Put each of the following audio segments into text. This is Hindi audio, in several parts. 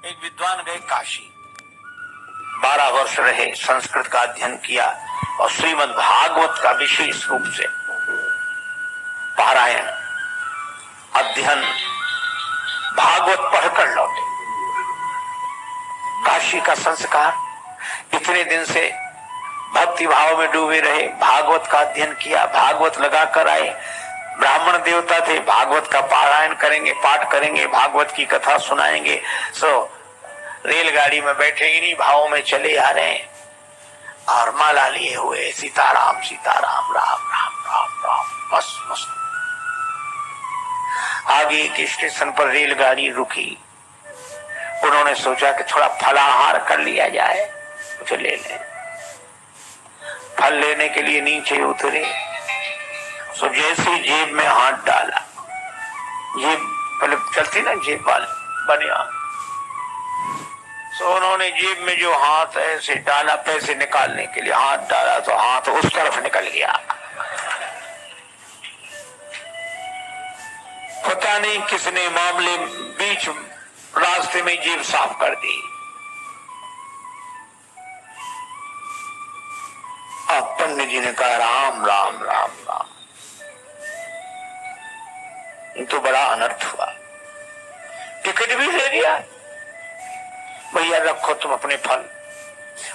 एक विद्वान गए काशी, 12 वर्ष रहे, संस्कृत का अध्ययन किया और श्रीमद् भागवत का विशेष रूप से पारायण अध्ययन भागवत पढ़कर लौटे। काशी का संस्कार, इतने दिन से भक्ति भाव में डूबे रहे, भागवत का अध्ययन किया, भागवत लगा कर आए, ब्राह्मण देवता थे, भागवत का पारायण करेंगे, पाठ करेंगे, भागवत की कथा सुनाएंगे। रेलगाड़ी में बैठे इन्हीं भावों में चले आ रहे हैं और माला लिए हुए सीताराम सीताराम राम राम राम राम, बस बस। आगे एक स्टेशन पर रेलगाड़ी रुकी, उन्होंने सोचा कि थोड़ा फलाहार कर लिया जाए, कुछ ले लें। फल लेने के लिए नीचे उतरे, सो जैसे जेब में हाथ डाला, जेब पहले चलती ना जेब वाले बनिया, सो उन्होंने जेब में जो हाथ ऐसे डाला पैसे निकालने के लिए, हाथ डाला तो हाथ उस तरफ निकल गया। पता नहीं किसने मामले बीच रास्ते में जेब साफ कर दी। अब पंडित जी ने कहा राम राम राम राम, ये तो बड़ा अनर्थ हुआ। टिकट भी ले लिया, भैया रखो तुम अपने फल।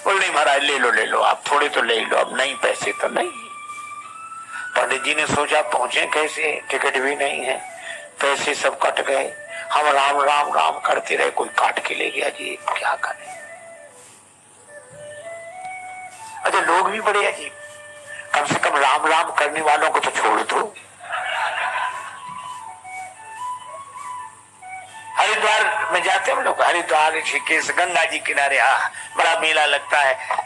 बोल नहीं महाराज ले लो आप, थोड़े तो ले लो, अब नहीं पैसे तो नहीं। पंडित जी ने सोचा पहुंचे कैसे, टिकट भी नहीं है, पैसे सब कट गए, हम राम राम राम करते रहे, कोई काट के ले गया जी, क्या करें। अच्छा लोग भी बड़े अजीब, कम से कम राम राम करने वालों को तो छोड़ दो। हरिद्वार में जाते हम लोग, हरिद्वार ऋषिकेश गंगा जी किनारे बड़ा मेला लगता है,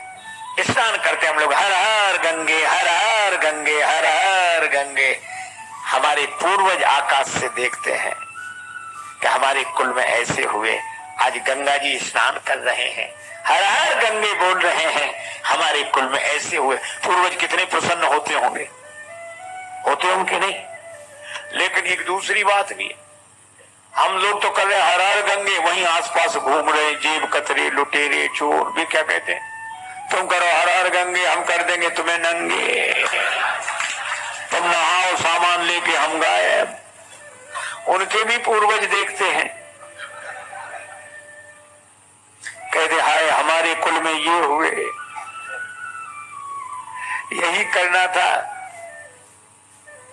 स्नान करते हम लोग, हर हर गंगे हर हर गंगे हर हर गंगे। हमारे पूर्वज आकाश से देखते हैं कि हमारे कुल में ऐसे हुए, आज गंगा जी स्नान कर रहे हैं, हर हर गंगे बोल रहे हैं, हमारे कुल में ऐसे हुए। पूर्वज कितने प्रसन्न होते होंगे कि नहीं। लेकिन एक दूसरी बात भी है, हम लोग तो कर रहे हर हर गंगे, वहीं आसपास घूम रहे जेब कतरे लुटेरे चोर भी क्या कहते हैं, तुम करो हर हर गंगे, हम कर देंगे तुम्हें नंगे, तुम नहाओ सामान लेके हम गायब। उनके भी पूर्वज देखते हैं, कहते हाय हमारे कुल में ये हुए। यही करना था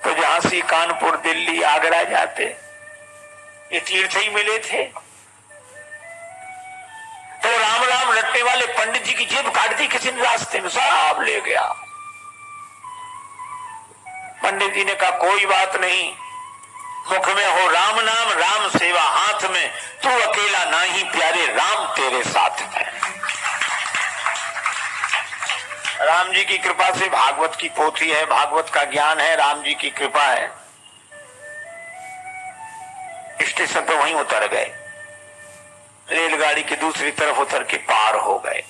तो झांसी कानपुर दिल्ली आगरा जाते, ये तीर्थ ही मिले थे। तो राम राम रटने वाले पंडित जी की जेब काट दी किसी ने रास्ते में, सब ले गया। पंडित जी ने कहा कोई बात नहीं, मुख में हो राम नाम, राम सेवा हाथ में, तू अकेला नहीं प्यारे, राम तेरे साथ में। राम जी की कृपा से भागवत की पोथी है, भागवत का ज्ञान है, राम जी की कृपा है। स्टेशन पे वहीं उतर गए, रेलगाड़ी की दूसरी तरफ उतर के पार हो गए।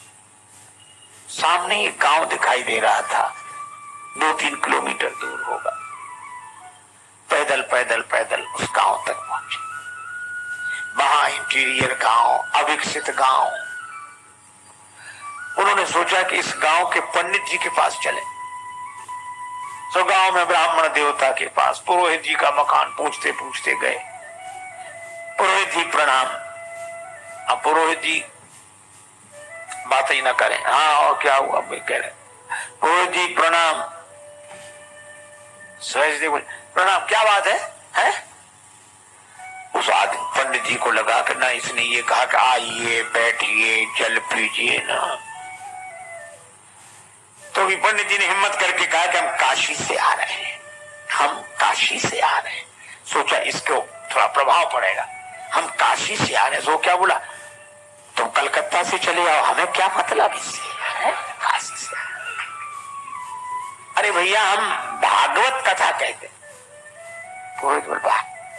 सामने एक गांव दिखाई दे रहा था, 2-3 किलोमीटर दूर होगा। पैदल पैदल पैदल उस गांव तक पहुंचे। वहां इंटीरियर गांव, अविकसित गांव। उन्होंने सोचा कि इस गांव के पंडित जी के पास चले। तो गांव में ब्राह्मण देवता के पास पुरोहित जी का मकान पूछते पूछते गए। पुरोहित जी प्रणाम। अब पुरोहित जी बात ही ना करें, हाँ और क्या हुआ भाई कह रहे, पुरोहित जी प्रणाम। सहज बोले प्रणाम, क्या बात है? उस आदमी पंडित जी को लगा कि ना इसने ये कहा कि आइए बैठिए जल पीजिए ना, तो भी पंडित जी ने हिम्मत करके कहा कि हम काशी से आ रहे हैं, हम काशी से आ रहे हैं। सोचा इसको थोड़ा प्रभाव पड़ेगा, हम काशी से आ रहे हैं। तो क्या बोला, तुम कलकत्ता से चले आओ, हमें क्या मतलब इससे, काशी से। अरे भैया हम भागवत कथा कहते। पुरोहित बोल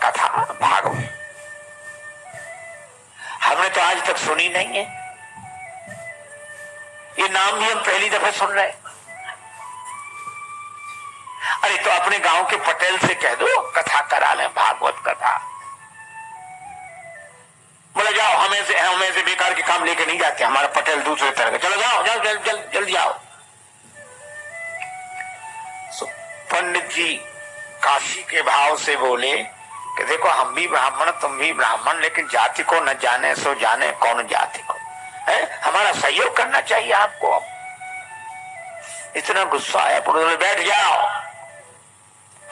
कथा भागवत हमने तो आज तक सुनी नहीं है, ये नाम भी हम पहली दफा सुन रहे। अरे तो अपने गांव के पटेल से कह दो कथा करा लें, भागवत कथा। बोले जाओ, हमें से बेकार के काम लेके नहीं जाते, हमारा पटेल दूसरे तरह का, चलो जाओ जाओ जल्दी जाओ। पंडित जी काशी के भाव से बोले कि देखो हम भी ब्राह्मण तुम भी ब्राह्मण, लेकिन जाति को न जाने सो जाने कौन जाति को है, हमारा सहयोग करना चाहिए आपको। इतना गुस्सा आया, बोले बैठ जाओ।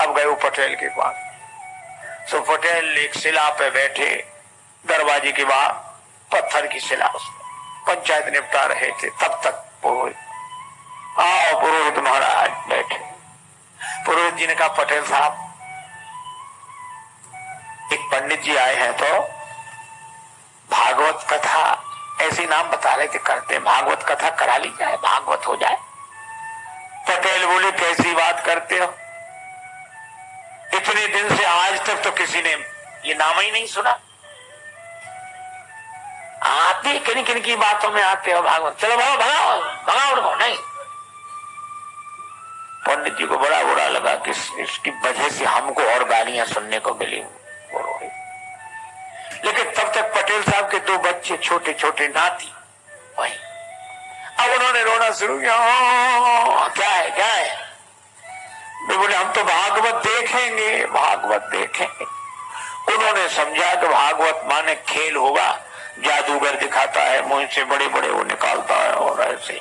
अब गए वो पटेल के पास। सो पटेल एक शिला पे बैठे, दरवाजे के बाहर पत्थर की शिला, पंचायत निपटा रहे थे। तब तक पुरोहित, आओ पुरोहित महाराज बैठे। पुरोहित जी ने कहा पटेल साहब, एक पंडित जी आए हैं तो भागवत कथा, ऐसी नाम बता रहे थे करते, भागवत कथा करा ली जाए, भागवत हो जाए। पटेल बोले कैसी बात करते हो, इतने दिन से आज तक तो किसी ने ये नाम ही नहीं सुना, आप भी किन किन की बातों में आते हो भागवत, चलो भगाओ भगाओ उनको। नहीं, पंडित जी को बड़ा बुरा लगा कि इसकी वजह से हमको और गालियां सुनने को मिली। लेकिन तब तक पटेल साहब के दो बच्चे छोटे छोटे नाती वही, अब उन्होंने रोना शुरू किया। क्या है क्या है, बोले हम तो भागवत देखेंगे, भागवत देखेंगे। उन्होंने समझा कि भागवत माने खेल होगा, जादूगर दिखाता है, मुंह से बड़े बड़े वो निकालता है और ऐसे,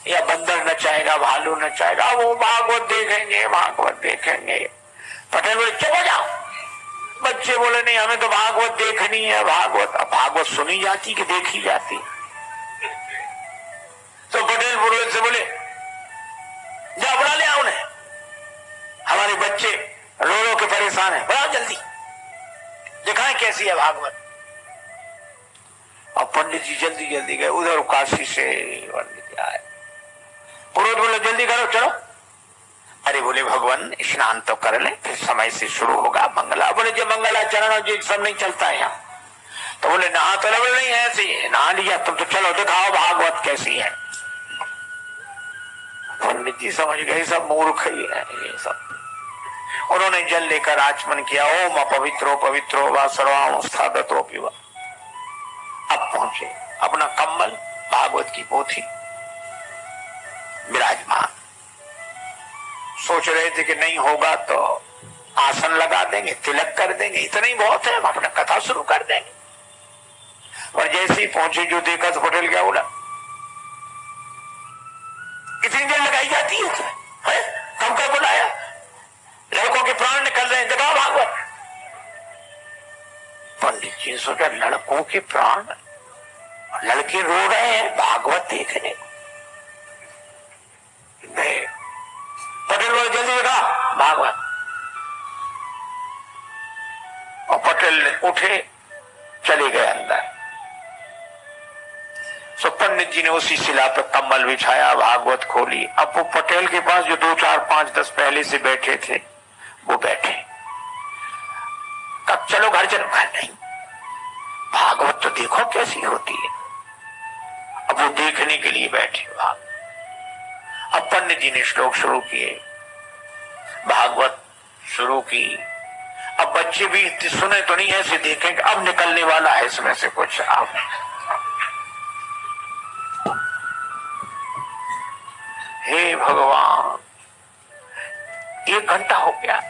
या बंदर नचाएगा भालू नचाएगा, वो भागवत देखेंगे भागवत देखेंगे। पटेल बोले चुप हो जाओ। बच्चे बोले नहीं हमें तो भागवत देखनी है, भागवत। अब भागवत सुनी जाती कि देखी जाती। तो पटेल पुरोहित से बोले जा बुला ले आओ उन्हें, हमारे बच्चे रो रो के परेशान है, बुलाओ जल्दी, दिखाएं कैसी है भागवत। और पंडित जी जल्दी जल्दी गए, उधर काशी से पंडित जी आए। पुरोहित बोले जल्दी करो चलो। अरे बोले भगवान स्नान तो कर ले, फिर समय से शुरू होगा मंगला। बोले जो मंगलाचरण जी सब नहीं चलता है यहाँ। तो बोले नहा तो बोले नहीं ऐसी नहा लिया तुम तो, चलो दिखाओ भागवत कैसी है। पंडित जी समझ गए सब मूर्ख ही है ये सब। उन्होंने जल लेकर आचमन किया, ओम अपवित्रो पवित्रो व सर्वावस्थागतो पिबा। अब पहुंचे, अपना कम्बल भागवत की पोथी विराजमान। सोच रहे थे कि नहीं होगा तो आसन लगा देंगे, तिलक कर देंगे, इतना ही बहुत है, हम अपना कथा शुरू कर देंगे। और जैसे ही पहुंचे जो देखा तो पटेल क्या बोला, इतनी देर लगाई जाती है? कब का बुलाया, लड़कों के प्राण निकल रहे हैं, जगाओ भागवत। पंडित जी सोचा लड़कों के प्राण, लड़के रो रहे हैं भागवत देखने। पटेल बोले जल्दी उठा भागवत। और पटेल ने उठे, चले गए अंदर। सो पंडित जी ने उसी शिला पर कम्बल बिछाया, भागवत खोली। अब वो पटेल के पास जो 2 4 5 10 पहले से बैठे थे वो बैठे। कब चलो घर चलो, घर नहीं, भागवत तो देखो कैसी होती है। अब वो देखने के लिए बैठे। अब पंडित जी ने श्लोक शुरू किए, भागवत शुरू की। अब बच्चे भी सुने तो नहीं, ऐसे देखें कि अब निकलने वाला है इसमें से कुछ। अब हे भगवान, 1 घंटा हो गया,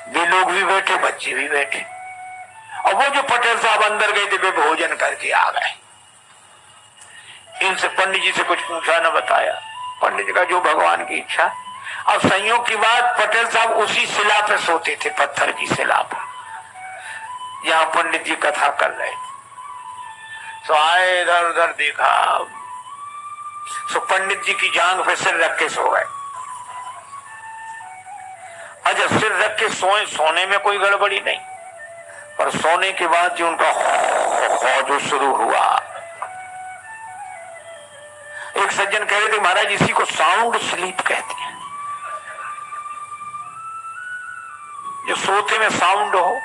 वे लोग भी बैठे, बच्चे भी बैठे। और वो जो पटेल साहब अंदर गए थे वे भोजन करके आ गए। इनसे पंडित जी से कुछ पूछा न बताया, पंडित जी का जो भगवान की इच्छा। अब संयोग की बात, पटेल साहब उसी शिला पे सोते थे, पत्थर की शिला पर, जहां पंडित जी कथा कर रहे थे। तो आए, इधर उधर देखा, तो पंडित जी की जांग पे सिर रख के सो गए। अच्छा, सिर रख के सोए, सोने में कोई गड़बड़ी नहीं, पर सोने के बाद जो उनका जो शुरू हुआ। एक सज्जन कह रहे थे महाराज इसी को साउंड स्लीप कहते हैं, जो सोते में साउंड हो।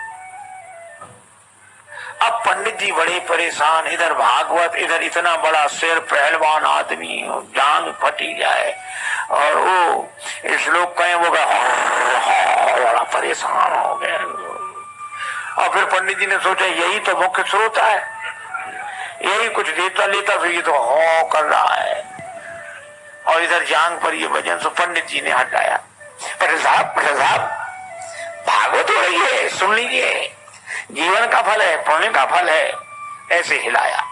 अब पंडित जी बड़े परेशान, इधर भागवत, इधर इतना बड़ा सिर, पहलवान आदमी, जांग फटी जाए, और वो श्लोक कहें वो बड़ा परेशान हो गए। और फिर पंडित जी ने सोचा यही तो मुख्य स्रोत है, यही कुछ देता लेता फिर ये तो हो कर रहा है, और इधर जांग पर ये वजन। सो पंडित जी ने हटाया। पटेल साहब भागवत हो रही है, सुन लीजिए, जीवन का फल है, पुण्य का फल है। ऐसे हिलाया।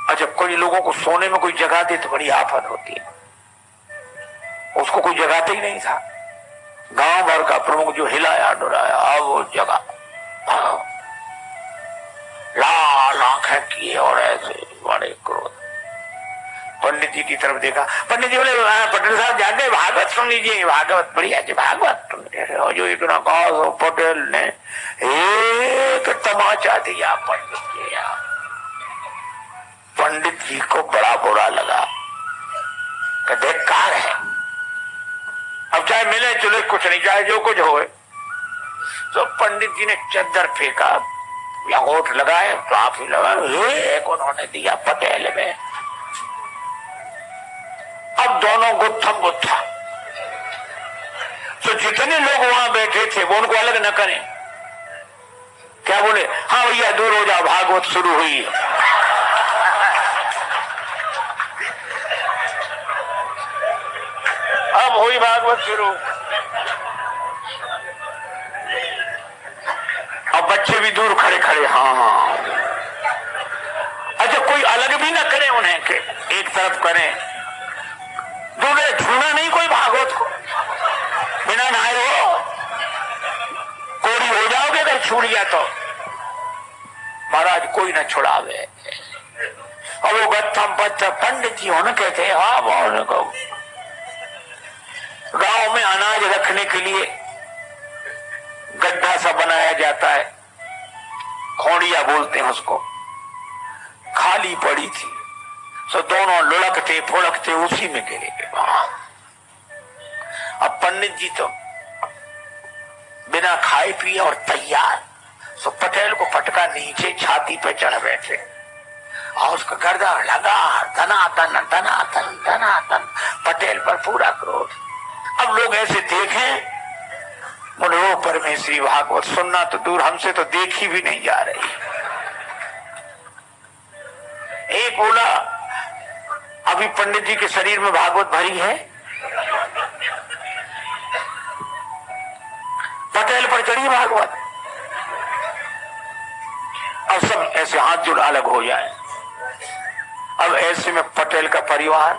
और जब कोई लोगों को सोने में कोई जगाते तो बड़ी आफत होती है। उसको कोई जगाते ही नहीं था। गांव भर का प्रमुख जो हिलाया डुलाया, अब वो जगा, लाल आंखें किए और ऐसे बड़े क्रोध। पंडित जी की तरफ देखा। पंडित जी बोले पटेल साहब जाके भागवत सुन लीजिए, भागवत बढ़िया जी, भागवत। और जो इतना कहा तो पटेल ने एक तमाचा दिया पंडित जी। पंडित जी को बड़ा बुरा लगा, धिक्कार है, अब चाहे मिले चुले कुछ नहीं, चाहे जो कुछ हो। तो पंडित जी ने चद्दर फेंका, लंगोट लगाए, काफी लगाए, एक उन्होंने दिया पटेल में। अब दोनों गुत्थम गुत्था। तो जितने लोग वहां बैठे थे वो उनको अलग न करें। क्या बोले? हाँ भैया दूर हो जाओ, भागवत शुरू हुई है। अब हुई भागवत शुरू। अब बच्चे भी दूर खड़े खड़े, हाँ। अच्छा कोई अलग भी ना करे उन्हें के एक तरफ करें, दूर छूना नहीं कोई भागवत को, बिना नहाए हो कोरी हो जाओगे अगर छू लिया तो। महाराज कोई ना छुड़ावे। और वो गत्थम पत्थर पंडित जी होने कहते, हाँ बोलने को। गांव में अनाज रखने के लिए गड्ढा सा बनाया जाता है, खोड़िया बोलते हैं उसको, खाली पड़ी थी। सो दोनों लुढ़कते फुड़कते उसी में गिरे। अब पंडित जी तो बिना खाए पिए और तैयार। सो पटेल को पटका नीचे छाती पे चढ़ बैठे और उसका गर्दन लगा, धनातन धनातन धनातन। पटेल पर पूरा क्रोध। अब लोग ऐसे देखें, बोले वो परमेश्वरी भागवत सुनना तो दूर, हमसे तो देखी भी नहीं जा रही। एक बोला अभी पंडित जी के शरीर में भागवत भरी है, पटेल पर चढ़ी भागवत। अब सब ऐसे हाथ जोड़ अलग हो जाए। अब ऐसे में पटेल का परिवार,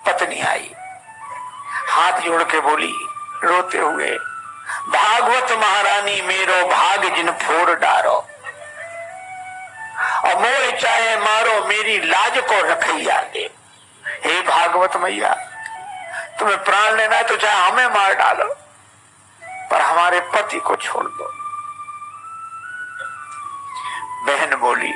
पत्नी आई, हाथ जोड़ के बोली रोते हुए, भागवत महारानी मेरो भाग जिन फोड़ डारो, और मोह चाहे मारो मेरी लाज को रखैया दे। हे भागवत मैया, तुम्हें प्राण लेना है तो चाहे हमें मार डालो, पर हमारे पति को छोड़ दो। बहन बोली,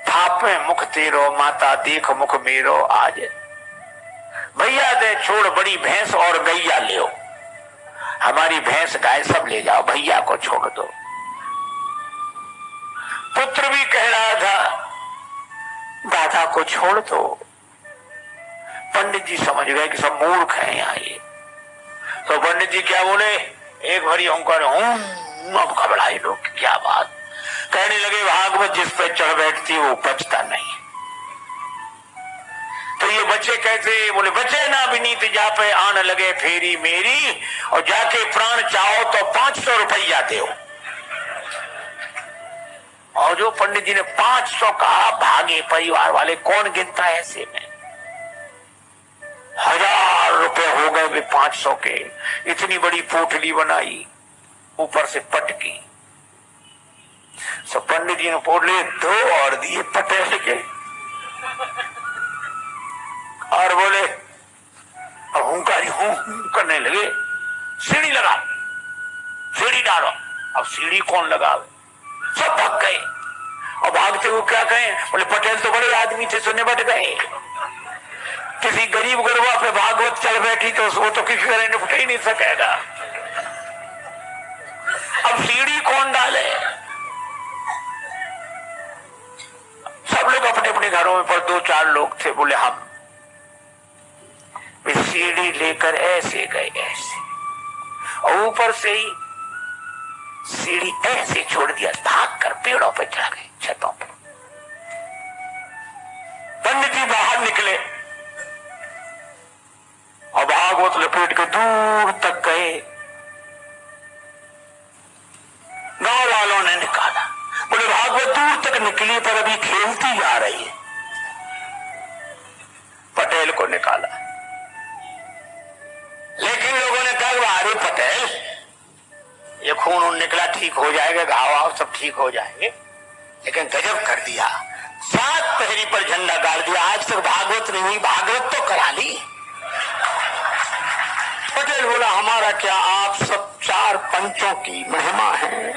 थापे मुख तेरो माता देख मुख मेरो आज, भैया दे छोड़ बड़ी भैंस और गैया ले, हमारी भैंस गाय सब ले जाओ, भैया को छोड़ दो। पुत्र भी कह रहा था दादा को छोड़ दो। पंडित जी समझ गए कि सब मूर्ख हैं यहाँ ये। तो पंडित जी क्या बोले, एक भरी ओंकार अब घबराए लोग, क्या बात। कहने लगे भागवत जिस पे चढ़ बैठती वो बचता नहीं। तो ये बच्चे कैसे? बोले बचे ना विनीत जा पे आन लगे फेरी मेरी, और जाके प्राण चाहो तो 500 रुपया दो। और जो पंडित जी ने 500 कहा, भागे परिवार वाले। कौन गिनता है ऐसे में? 1000 रुपए हो गए वे 500 के। इतनी बड़ी पोटली बनाई, ऊपर से पटकी। सब पंडित जी ने पोटली 2 और दिए पटेल के, और बोले हुंकारी हूं करने लगे, सीढ़ी लगा, सीढ़ी डालो। अब सीढ़ी कौन लगावे? सब भाग गए। और भागते हुए क्या कहें? बोले पटेल तो बड़े आदमी थे, सुने बट गए। किसी गरीब गुरबा पे भागवत चल बैठी तो वो तो किसी तरह निपट ही नहीं सकेगा। अब सीढ़ी कौन डाले? सब लोग अपने अपने घरों में, पर 2-4 लोग थे, बोले हम। वे सीढ़ी लेकर ऐसे गए, ऐसे और ऊपर से ही सीढ़ी ऐसे छोड़ दिया, भाग कर पेड़ों पर चढ़ गए, छतों पर। पंडित जी बाहर निकले और भागवत लपेट के दूर तक गए। गांव वालों ने निकाला, बोले भागवत दूर तक निकली पर अभी खेलती जा रही है। पटेल को निकाला, लेकिन लोगों ने कहा अरे पटेल, ये खून निकला ठीक हो जाएगा, घाव आव सब ठीक हो जाएंगे। लेकिन गजब कर दिया, 7 पहरी पर झंडा गाड़ दिया। आज तक भागवत नहीं हुई, भागवत तो करा ली। पटेल बोला हमारा क्या, आप सब 4 पंचों की महिमा है।